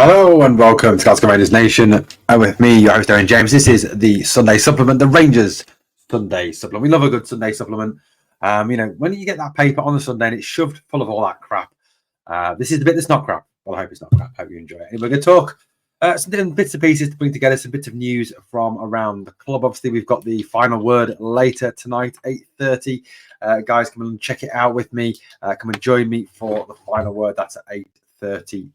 Hello and welcome to Glasgow Rangers Nation. With me, your host, Aaron James. This is the Sunday supplement, the Rangers Sunday supplement. We love a good Sunday supplement. When you get that paper on the Sunday and it's shoved full of all that crap, this is the bit that's not crap. Well, I hope it's not crap. I hope you enjoy it. And we're going to talk some different bits and pieces to bring together some bits of news from around the club. Obviously, we've got the final word later tonight, 8:30. Guys, come and check it out with me. Come and join me for the final word. That's at 8:30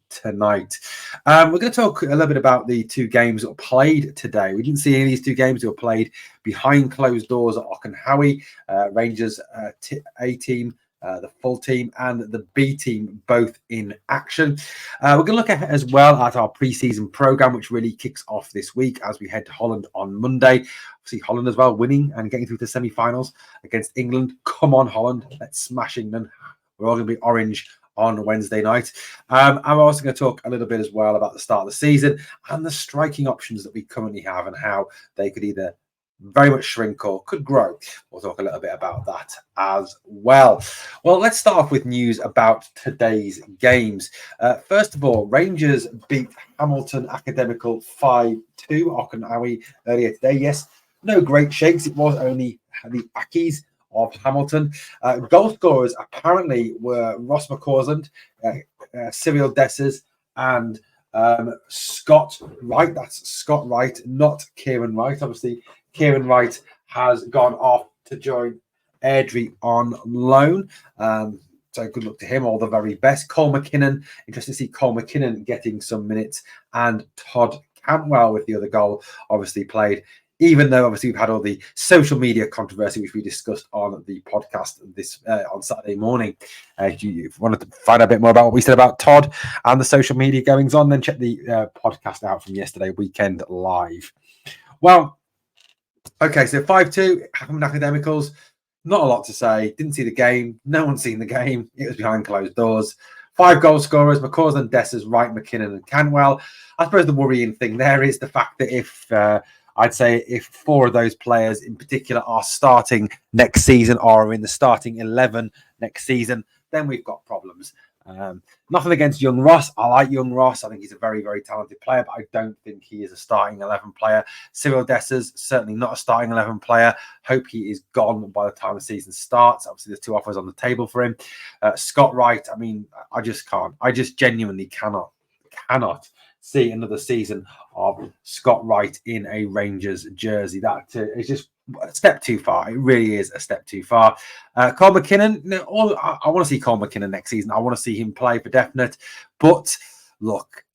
tonight. We're going to talk a little bit about the two games that were played today. We didn't see any of these two games that were played behind closed doors at Auchenhowie. Rangers A team, the full team, and the B team both in action. We're going to look at as well at our pre-season program, which really kicks off this week as we head to Holland on Monday. See Holland as well winning and getting through to semi-finals against England. Come on, Holland, let's smash England. We're all going to be orange on Wednesday night. I'm also going to talk a little bit as well about the start of the season and the striking options that we currently have and how they could either very much shrink or could grow. We'll talk a little bit about that as well. Well, let's start off with news about today's games. First of all, Rangers beat Hamilton Academical 5-2 Auchenhowie earlier today. Yes, no great shakes. It was only the Ackies of Hamilton. Goal scorers apparently were Ross McCausland, Cyril Dessers, and Scott Wright. That's Scott Wright, not Kieran Wright. Obviously, Kieran Wright has gone off to join Airdrie on loan. So good luck to him. All the very best. Cole McKinnon. Interesting to see Cole McKinnon getting some minutes, and Todd Cantwell with the other goal obviously played. Even though obviously we've had all the social media controversy, which we discussed on the podcast this on Saturday morning. If you wanted to find out a bit more about what we said about Todd and the social media goings on, then check the podcast out from yesterday, Weekend Live. Well, okay, so 5-2, Hamilton Academicals. Not a lot to say. Didn't see the game. No one's seen the game. It was behind closed doors. 5 goal scorers, McCausland, Dessers, Wright, McKinnon, and Cantwell. I suppose the worrying thing there is the fact that if I'd say if 4 of those players in particular are starting next season or are in the starting 11 next season, then we've got problems. Nothing against young Ross. I like young Ross. I think he's a very, very talented player, but I don't think he is a starting 11 player. Cyril Dessers, certainly not a starting 11 player. Hope he is gone by the time the season starts. Obviously, there's 2 offers on the table for him. Scott Wright, I mean, I just can't. I just genuinely cannot see another season of Scott Wright in a Rangers jersey. That is just a step too far. It really is a step too far. Cole McKinnon, I want to see Cole McKinnon next season. I want to see him play for definite. But look,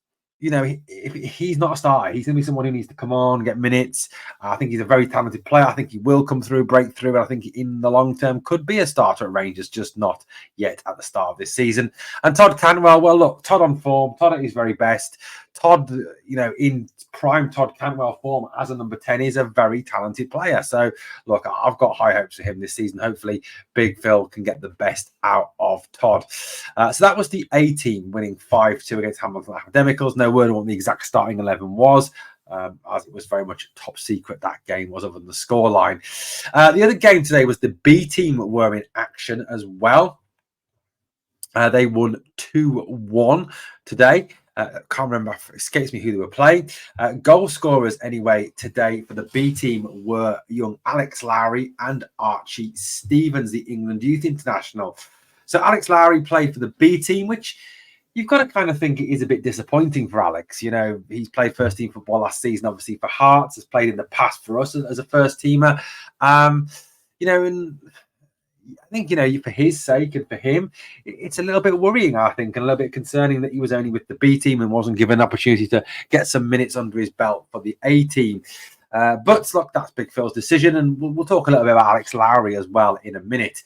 if he's not a starter, he's going to be someone who needs to come on, get minutes. I think he's a very talented player. I think he will come through, break through, and I think in the long term could be a starter at Rangers, just not yet at the start of this season. And Todd Cantwell, well, look, Todd on form, Todd at his very best. Todd, in prime Todd Cantwell form as a number 10 is a very talented player. So, look, I've got high hopes for him this season. Hopefully, Big Phil can get the best out of Todd. So that was the A team winning 5-2 against Hamilton Academicals. No word on what the exact starting 11 was, as it was very much top secret, that game was, other than the scoreline. The other game today was the B team were in action as well. They won 2-1 today. Can't remember, it escapes me who they were playing. Goal scorers anyway today for the B team were young Alex Lowry and Archie Stevens, the England Youth International. So Alex Lowry played for the B team, which you've got to kind of think it is a bit disappointing for Alex. He's played first team football last season, obviously for Hearts, has played in the past for us as a first teamer. And I think, for his sake and for him, it's a little bit worrying, I think, and a little bit concerning that he was only with the B team and wasn't given an opportunity to get some minutes under his belt for the A team. But look, that's Big Phil's decision, and we'll talk a little bit about Alex Lowry as well in a minute.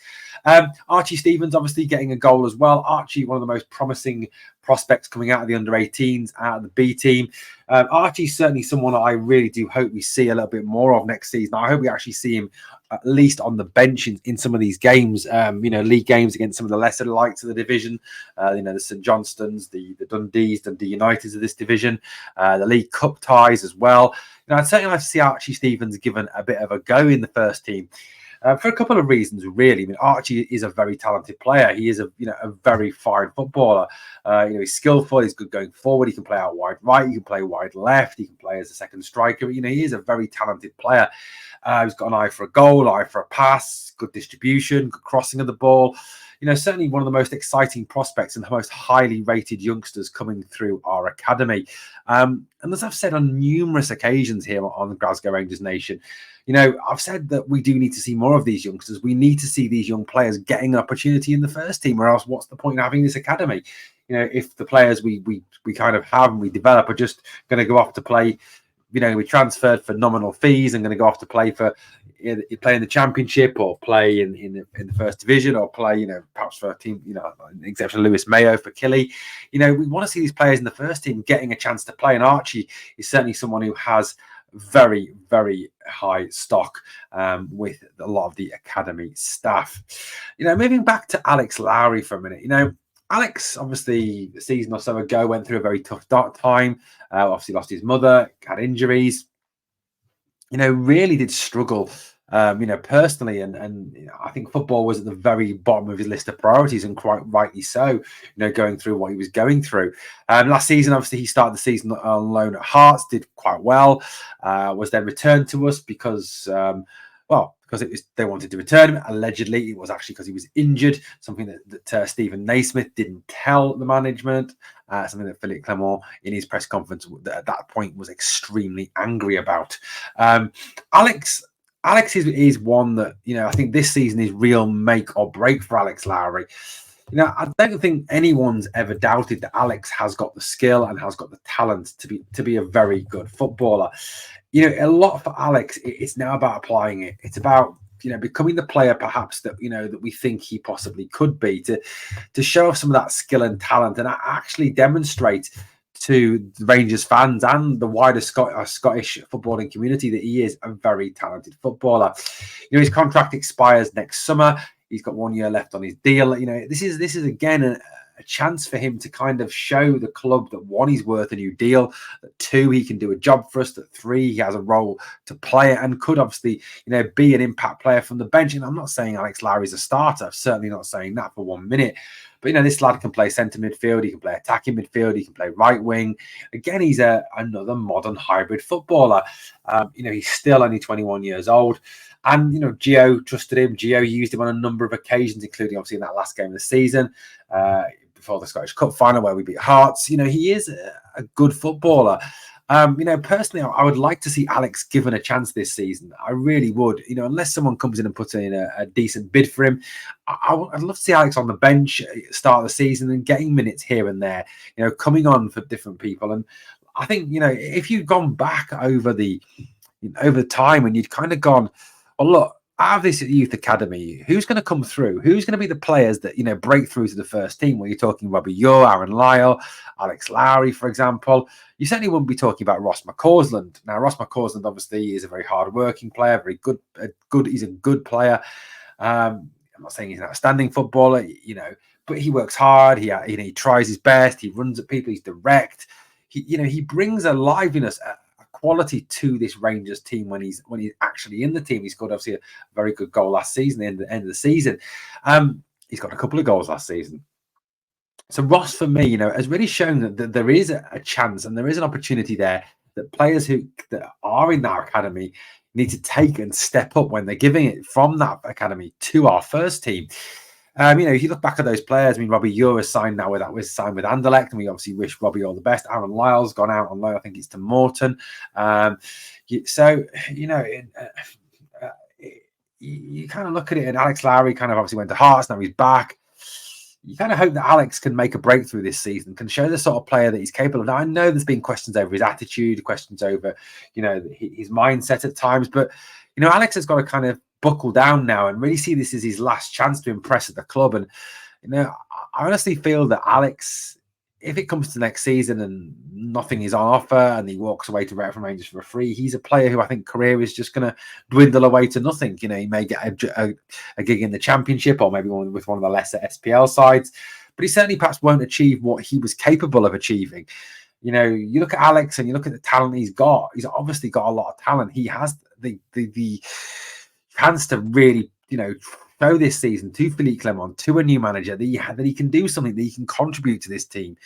Archie Stevens obviously getting a goal as well. Archie, one of the most promising prospects coming out of the under-18s, out of the B team. Archie's certainly someone I really do hope we see a little bit more of next season. I hope we actually see him at least on the bench in some of these games, league games against some of the lesser lights of the division, the St Johnstones, the Dundee Uniteds of this division, the League Cup ties as well. I'd certainly like to see Archie Stevens given a bit of a go in the first team. for a couple of reasons, really. I mean, Archie is a very talented player. He is a very fine footballer. He's skillful. He's good going forward. He can play out wide right. He can play wide left. He can play as a second striker. He is a very talented player. He's got an eye for a goal, eye for a pass, good distribution, good crossing of the ball. Certainly one of the most exciting prospects and the most highly rated youngsters coming through our academy. And as I've said on numerous occasions here on the Glasgow Rangers Nation, I've said that we do need to see more of these youngsters. We need to see these young players getting an opportunity in the first team, or else what's the point of having this academy? If the players we kind of have and we develop are just going to go off to play, we transferred for nominal fees and going to go off to play in the championship or play in the first division or play, perhaps for a team, except for Lewis Mayo for Killy. We want to see these players in the first team getting a chance to play. And Archie is certainly someone who has very, very high stock with a lot of the academy staff. Moving back to Alex Lowry for a minute, Alex, obviously, a season or so ago, went through a very tough time. Obviously, lost his mother, had injuries. Really did struggle, personally. And I think football was at the very bottom of his list of priorities, and quite rightly so, going through what he was going through. Last season, obviously, he started the season on loan at Hearts, did quite well, was then returned to us because they wanted to return him. Allegedly, it was actually because he was injured, something that Stephen Naismith didn't tell the management, something that Philippe Clement in his press conference at that point was extremely angry about. Alex is one that, I think this season is real make or break for Alex Lowry. I don't think anyone's ever doubted that Alex has got the skill and has got the talent to be a very good footballer. A lot for Alex, it's now about applying it. It's about, becoming the player perhaps that, that we think he possibly could be, to show off some of that skill and talent and actually demonstrate to the Rangers fans and the wider Scottish footballing community that he is a very talented footballer. His contract expires next summer. He's got 1 year left on his deal. This is again a chance for him to kind of show the club that, one, he's worth a new deal, that two, he can do a job for us, that three, he has a role to play and could obviously, be an impact player from the bench. And I'm not saying Alex Lowry's a starter, I'm certainly not saying that for 1 minute. But, this lad can play centre midfield, he can play attacking midfield, he can play right wing. Again, he's another modern hybrid footballer. He's still only 21 years old. And, Gio trusted him. Gio used him on a number of occasions, including obviously in that last game of the season, before the Scottish Cup final where we beat Hearts. He is a good footballer. Personally, I would like to see Alex given a chance this season. I really would. Unless someone comes in and puts in a decent bid for him, I'd love to see Alex on the bench start of the season and getting minutes here and there, coming on for different people. And I think, if you'd gone back over time and you'd kind of gone, well, look, out of this youth academy, who's going to come through? Who's going to be the players that, break through to the first team? Well, you're talking Robbie Ure, Aaron Lyle, Alex Lowry, for example. You certainly wouldn't be talking about Ross McCausland. Now, Ross McCausland obviously is a very hard-working player, very good. He's a good player. I'm not saying he's an outstanding footballer, but he works hard. He tries his best. He runs at people. He's direct. He brings a liveliness, quality to this Rangers team when he's actually in the team. He scored obviously a very good goal last season at the end of the season. He's got a couple of goals last season. So Ross, for me, has really shown that there is a chance and there is an opportunity there that players that are in that academy need to take and step up when they're giving it from that academy to our first team. If you look back at those players, Robbie Ure is signed now with Anderlecht, and we obviously wish Robbie all the best. Aaron Lyle's gone out on loan, I think it's to Morton. You kind of look at it, and Alex Lowry kind of obviously went to Hearts, now he's back. You kind of hope that Alex can make a breakthrough this season, can show the sort of player that he's capable of. Now, I know there's been questions over his attitude, questions over, his mindset at times, but, Alex has got to kind of buckle down now and really see this as his last chance to impress at the club. And I honestly feel that Alex, if it comes to next season and nothing is on offer and he walks away to Wrexham Rangers for free, he's a player who I think career is just going to dwindle away to nothing. He may get a gig in the Championship or maybe with one of the lesser SPL sides, but he certainly perhaps won't achieve what he was capable of achieving. You look at Alex and you look at the talent he's got. He's obviously got a lot of talent. He has the chance to really, show this season to Philippe Clement, to a new manager, that he can do something, that he can contribute to this team.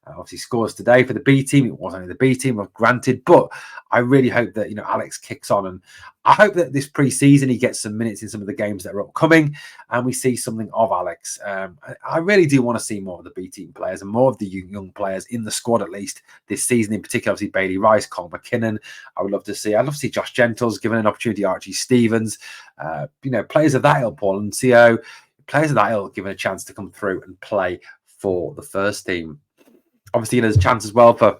Obviously scores today for the B team. It was only the B team, granted, but I really hope that Alex kicks on, and I hope that this pre-season he gets some minutes in some of the games that are upcoming, and we see something of Alex. I really do want to see more of the B team players and more of the young players in the squad, at least this season. In particular, obviously Bailey Rice, Cole McKinnon. I'd love to see Josh Gentles given an opportunity, Archie Stevens. Players of that ilk, Paul Nuncio, players of that ilk given a chance to come through and play for the first team. Obviously, there's a chance as well for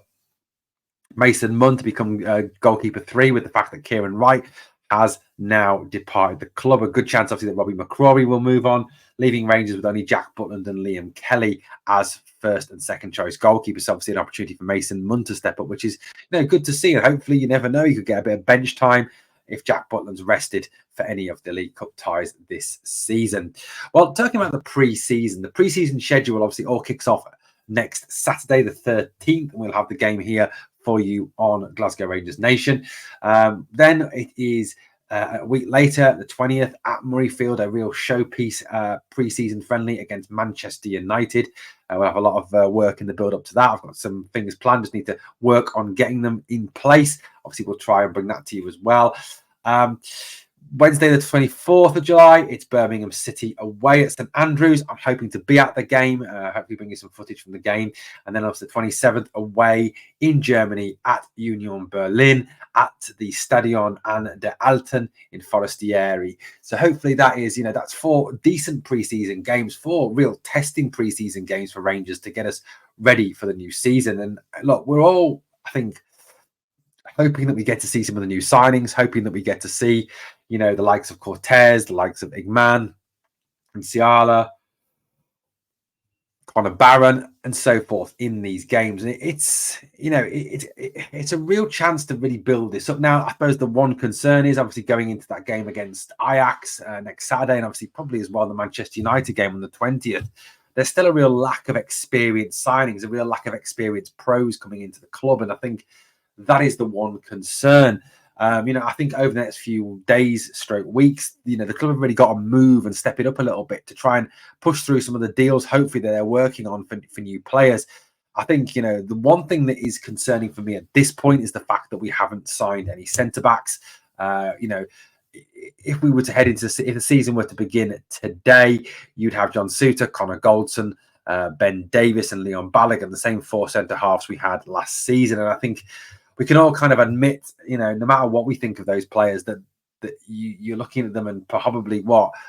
Mason Munn to become goalkeeper 3, with the fact that Kieran Wright has now departed the club. A good chance, obviously, that Robbie McCrory will move on, leaving Rangers with only Jack Butland and Liam Kelly as first and second choice goalkeepers. So obviously, an opportunity for Mason Munn to step up, which is good to see. And hopefully, you never know, you could get a bit of bench time if Jack Butland's rested for any of the League Cup ties this season. Well, talking about the pre-season schedule obviously all kicks off next Saturday, the 13th, and we'll have the game here for you on Glasgow Rangers Nation. Then it is a week later, the 20th, at Murrayfield, a real showpiece pre-season friendly against Manchester United. We'll have a lot of work in the build-up to that. I've got some things planned, just need to work on getting them in place. Obviously, we'll try and bring that to you as well. Wednesday, the 24th of July, it's Birmingham City away at St Andrews. I'm hoping to be at the game, hopefully bring you some footage from the game. And then also the 27th away in Germany at Union Berlin at the Stadion an der Alten in Forestieri. So hopefully that is, that's 4 decent preseason games, 4 real testing preseason games for Rangers to get us ready for the new season. And look, we're all, I think, hoping that we get to see some of the new signings, hoping that we get to see, the likes of Cortez, the likes of Igman and Ciala, Connor Barron, and so forth in these games. And it's a real chance to really build this up. Now, I suppose the one concern is obviously going into that game against Ajax next Saturday, and obviously probably as well the Manchester United game on the 20th. There's still a real lack of experienced signings, a real lack of experienced pros coming into the club, and I think that is the one concern. I think over the next few days, weeks, the club have really got to move and step it up a little bit to try and push through some of the deals, hopefully, that they're working on for new players. I think, the one thing that is concerning for me at this point is the fact that we haven't signed any centre-backs. If we were to head into, if the season were to begin today, you'd have John Suter, Connor Goldson, Ben Davis and Leon Balogun, the same 4 centre-halves we had last season. And I think we can all kind of admit, no matter what we think of those players, that you're looking at them and probably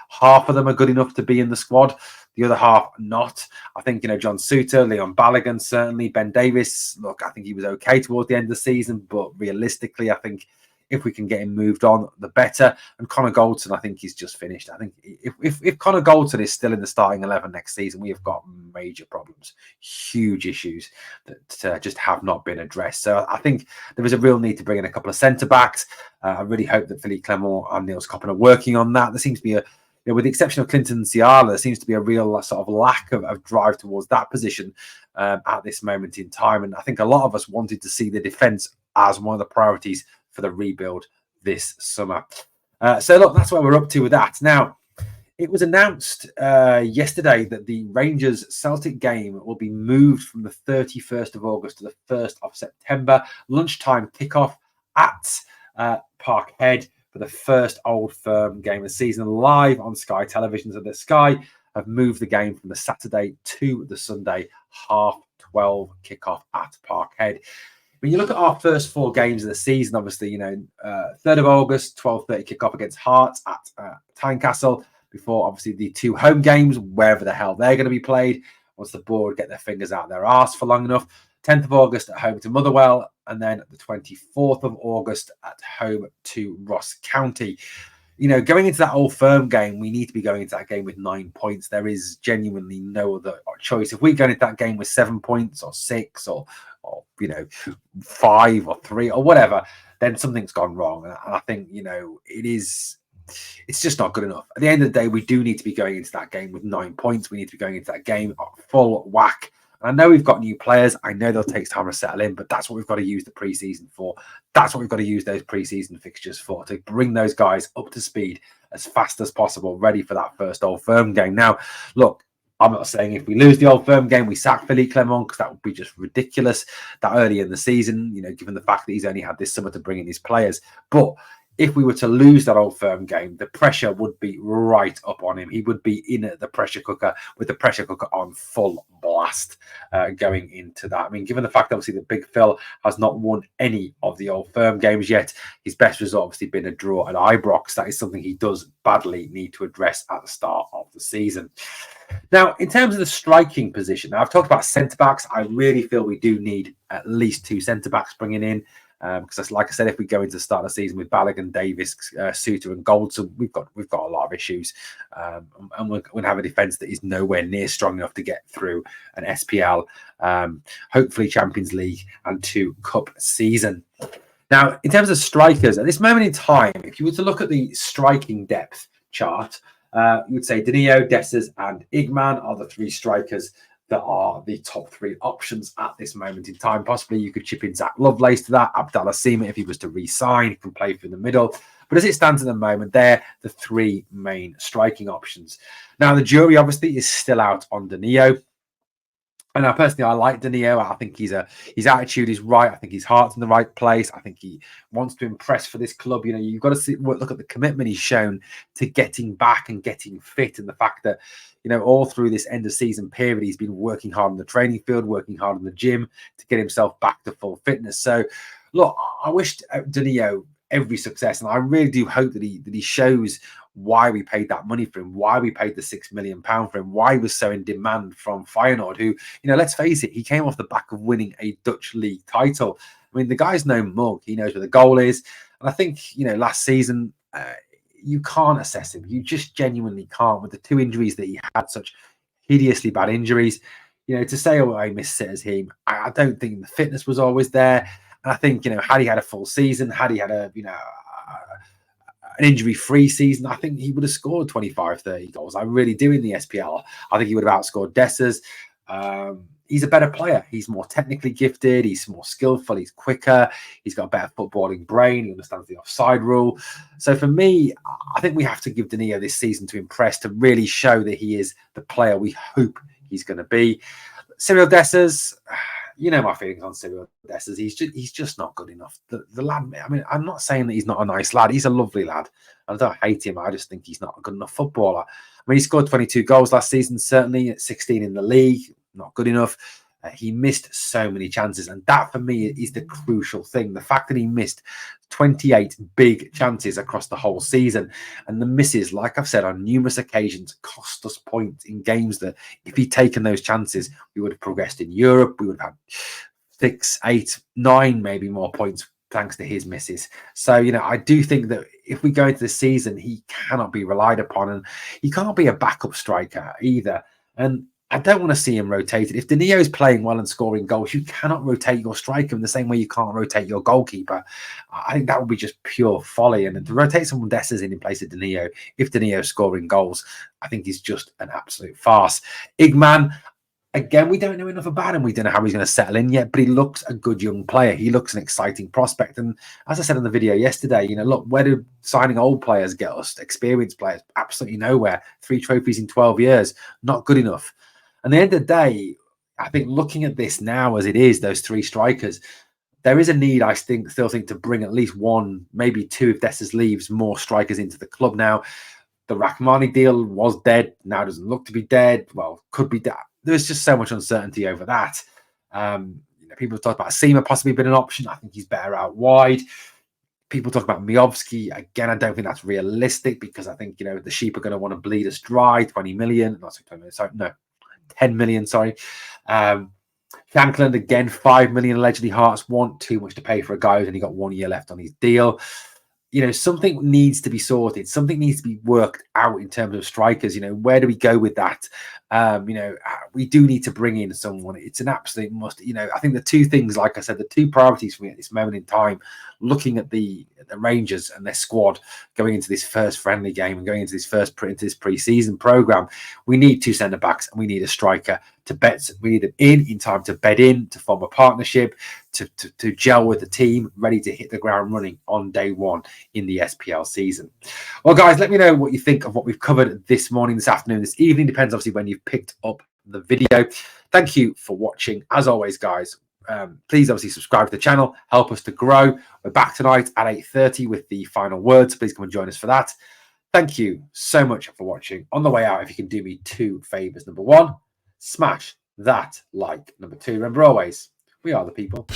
half of them are good enough to be in the squad, the other half not. I think, John Suter, Leon Balogun, certainly. Ben Davis, look, I think he was okay towards the end of the season, but realistically, I think if we can get him moved on, the better. And Connor Goldson, I think he's just finished. I think if Connor Goldson is still in the starting 11 next season, we have got major problems, huge issues that just have not been addressed. So I think there is a real need to bring in a couple of centre-backs. I really hope that Philippe Clement and Niels Koppen are working on that. There seems to be with the exception of Clinton and Ciala, there seems to be a real sort of lack of drive towards that position at this moment in time. And I think a lot of us wanted to see the defence as one of the priorities for the rebuild this summer. So look, that's where we're up to with that. Now, it was announced yesterday that the Rangers Celtic game will be moved from the 31st of August to the 1st of September. Lunchtime kickoff at Parkhead for the first Old Firm game of the season, live on Sky Television. So the Sky have moved the game from the Saturday to the Sunday 12:30 kickoff at Parkhead. When you look at our first 4 games of the season, obviously, 3rd of August, 12:30 kickoff against Hearts at Tynecastle, before obviously the 2 home games, wherever the hell they're going to be played, once the board get their fingers out their arse for long enough. 10th of August at home to Motherwell, and then the 24th of August at home to Ross County. Going into that Old Firm game, we need to be going into that game with 9 points. There is genuinely no other choice. If we go into that game with 7 points or 6 or 5 or 3 or whatever, then something's gone wrong. And I think, it's just not good enough. At the end of the day, we do need to be going into that game with 9 points. We need to be going into that game full whack. And I know we've got new players. I know they'll take time to settle in, but that's what we've got to use the preseason for, That's what we've got to use those pre-season fixtures for, to bring those guys up to speed as fast as possible, ready for that first Old Firm game. Now, look, I'm not saying if we lose the Old Firm game, we sack Philippe Clement, because that would be just ridiculous that early in the season, given the fact that he's only had this summer to bring in his players. But if we were to lose that Old Firm game, the pressure would be right up on him. He would be in the pressure cooker, with the pressure cooker on full blast going into that. I mean, given the fact, obviously, that Big Phil has not won any of the Old Firm games yet, his best result obviously been a draw at Ibrox. That is something he does badly need to address at the start of the season. Now, in terms of the striking position, now I've talked about centre-backs. I really feel we do need at least 2 centre-backs bringing in. Because, like I said, if we go into the start of the season with Balogun, Davis, Suter, and Goldson, we've got a lot of issues, and we're going to have a defence that is nowhere near strong enough to get through an SPL, hopefully Champions League, and 2 cup season. Now, in terms of strikers, at this moment in time, if you were to look at the striking depth chart, you would say Danilo, Dessers, and Igman are the 3 strikers that are the top 3 options at this moment in time. Possibly you could chip in Zach Lovelace to that. Abdallah Sima, if he was to re-sign, he can play through the middle. But as it stands at the moment, they're the 3 main striking options. Now, the jury obviously is still out on Danilo. And now, personally, I like Danilo. I think his attitude is right. I think his heart's in the right place. I think he wants to impress for this club. You've got to look at the commitment he's shown to getting back and getting fit, and the fact that, all through this end of season period, he's been working hard on the training field, working hard in the gym to get himself back to full fitness. So, look, I wish Danilo every success, and I really do hope that he shows why we paid that money for him, why we paid the £6 million for him, why he was so in demand from Feyenoord, who, let's face it, he came off the back of winning a Dutch league title. I mean, the guy's no mug. He knows where the goal is. And I think, last season, you can't assess him. You just genuinely can't, with the 2 injuries that he had, such hideously bad injuries. To say, oh, I miss sitters him, I don't think the fitness was always there. And I think, had he had a full season, had he had an injury-free season, I think he would have scored 25, 30 goals. I really do in the SPL. I think he would have outscored Dessers. He's a better player. He's more technically gifted. He's more skillful. He's quicker. He's got a better footballing brain. He understands the offside rule. So for me, I think we have to give Danilo this season to impress, to really show that he is the player we hope he's going to be. Cyril Dessers, my feelings on Cyril Dessers. He's just not good enough. The lad, I mean, I'm not saying that he's not a nice lad. He's a lovely lad. I don't hate him. I just think he's not a good enough footballer. I mean, he scored 22 goals last season, certainly at 16 in the league. Not good enough. He missed so many chances, and that for me is the crucial thing. The fact that he missed 28 big chances across the whole season, and the misses, like I've said on numerous occasions, cost us points in games that if he'd taken those chances, we would have progressed in Europe. We would have had 6, 8, 9 maybe more points thanks to his misses. So, I do think that if we go into the season, he cannot be relied upon, and he can't be a backup striker either. And I don't want to see him rotated. If Danilo is playing well and scoring goals, you cannot rotate your striker in the same way you can't rotate your goalkeeper. I think that would be just pure folly. And to rotate someone Dessers in place of Danilo, if Danilo is scoring goals, I think is just an absolute farce. Igman, again, we don't know enough about him. We don't know how he's going to settle in yet, but he looks a good young player. He looks an exciting prospect. And as I said in the video yesterday, look, where do signing old players get us? Experienced players? Absolutely nowhere. 3 trophies in 12 years. Not good enough. And at the end of the day, I think looking at this now as it is, those 3 strikers, there is a need, I still think, to bring at least 1, maybe 2, if Dessers leaves, more strikers into the club. Now, the Rahmani deal was dead. Now doesn't look to be dead. Well, could be dead. There's just so much uncertainty over that. People talk about Sima possibly being an option. I think he's better out wide. People talk about Miovski. Again, I don't think that's realistic, because I think, the sheep are going to want to bleed us dry. 20 million. Not 20 million, sorry. No. 10 million, sorry. Shankland, again, 5 million allegedly. Hearts want too much to pay for a guy who's only got 1 year left on his deal. Something needs to be sorted. Something needs to be worked out in terms of strikers. Where do we go with that? We do need to bring in someone. It's an absolute must. I think the two things, like I said, the two priorities for me at this moment in time, looking at the Rangers and their squad going into this first friendly game and going into this pre-season program, we need two centre backs and we need a striker to bet. We need them in time to bed in, to form a partnership, to gel with the team, ready to hit the ground running on day one in the SPL season. Well, guys, let me know what you think of what we've covered this morning, this afternoon, this evening. Depends obviously when you've picked up the video. Thank you for watching. As always, guys, please obviously subscribe to the channel, help us to grow. We're back tonight at 8:30 with the final words. Please come and join us for that. Thank you so much for watching. On the way out, if you can do me two favors. Number one, smash that like. Number two, remember always, we are the people.